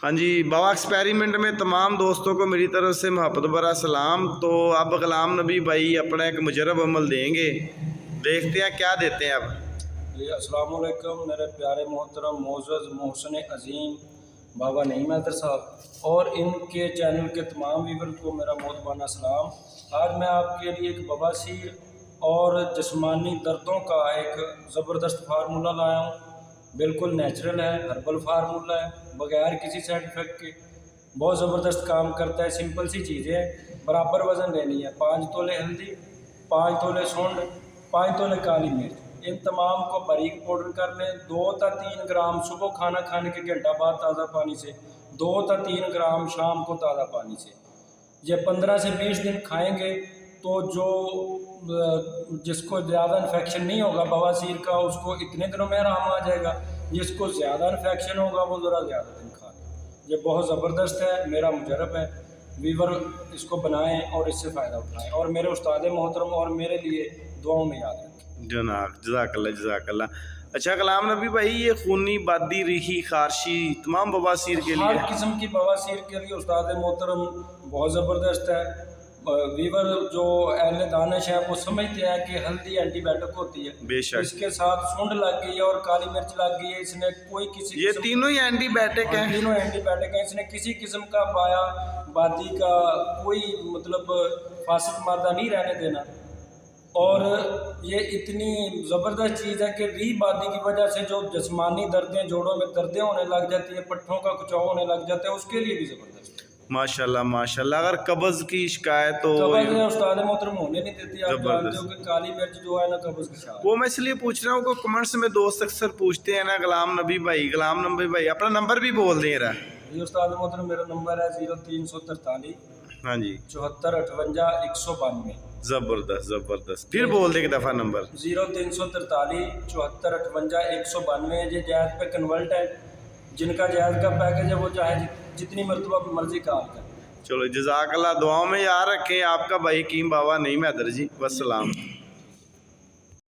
हाँ जी बाबा एक्सपेरिमेंट में तमाम दोस्तों को मेरी तरफ से मोहब्बत भरा सलाम। तो अब ग़ुलाम नबी भाई अपना एक मुजरब अमल देंगे, देखते हैं क्या देते हैं। अब जी अस्सलाम वालेकुम मेरे प्यारे मोहतरम मोअज़्ज़ज़ मोहसिन अज़ीम बाबा नईम हैदर साहब और इनके चैनल के तमाम व्यूअर्स को मेरा मोहतबाना सलाम। आज मैं आपके लिए एक बवासीर और जिस्मानी दर्दों का एक ज़बरदस्त फार्मूला लाया हूँ। बिल्कुल नेचुरल है, हर्बल फार्मूला है, बगैर किसी साइड इफ़ेक्ट के बहुत ज़बरदस्त काम करता है। सिंपल सी चीज़ें हैं, बराबर वज़न लेनी है। 5 तोले हल्दी, 5 तोले सूंड, 5 तोले काली मिर्च, इन तमाम को बारीक पाउडर कर लें। 2 या 3 ग्राम सुबह खाना खाने के घंटा बाद ताज़ा पानी से, 2 या 3 ग्राम शाम को ताज़ा पानी से। ये 15 से 20 दिन खाएंगे तो जो जिसको ज़्यादा इन्फेक्शन नहीं होगा बवासीर का, उसको इतने दिनों में आराम आ जाएगा। जिसको ज़्यादा इन्फेक्शन होगा वो ज़रा ज़्यादा दिन खा लें। ये बहुत ज़बरदस्त है, मेरा मुजरब है। वीवर इसको बनाएं और इससे फ़ायदा उठाएं और मेरे उस्ताद मोहतरम और मेरे लिए दुआओं में याद रखें। जनाब जज़ाकल्लाह जज़ाकल्लाह। अच्छा ग़ुलाम नबी भाई ये खूनी बादी रिही खारशी तमाम बवासीर के लिए, हर किस्म की बवासीर के लिए उस्ताद मोहतरम बहुत ज़बरदस्त है। वीवर जो अहले दानिश है वो समझते हैं कि हल्दी एंटीबायोटिक होती है, बेशक इसके साथ सूंड लग गई है और काली मिर्च लग गई है, इसने कोई किसी ये तीनों ही एंटीबायोटिक हैं। तीनों एंटीबायोटिक हैं। इसने किसी किस्म का बाया बादी का कोई मतलब फासिद मादा नहीं रहने देना। और ये इतनी ज़बरदस्त चीज़ है कि री बादी की वजह से जो जिस्मानी दर्दें, जोड़ों में दर्दें होने लग जाती है, पट्ठों का कुचाव होने लग जाता है, उसके लिए भी ज़बरदस्त है। माशाल्लाह माशाल्लाह। अगर कब्ज़ की शिकायत हो, कब्ज़ उस्ताद मोहतरम होने नहीं देती। आप जानते हो कि काली मिर्च जो है ना कब्ज़ की शान। वो मैं इसलिए पूछ रहा हूँ कि कमेंट्स में दोस्त अक्सर पूछते हैं ना ग़ुलाम नबी भाई अपना नंबर भी बोल दे रहा है। ये उस्ताद मोहतरम मेरा नंबर है 0343 हाँ जी 74 58 192। ज़बरदस्त ज़बरदस्त, फिर बोल दे एक दफ़ा नंबर 0343 74 58 192। ये जैज़ पे कन्वर्ट है, जिनका जैज़ का पैकेज है वो चाहे जितनी मरतबा मर्जी कॉल करें। चलो जज़ाकल्लाह, दुआओं में याद रखें। आपका भाई हकीम बाबा नईम हैदर जी, वस्सलाम।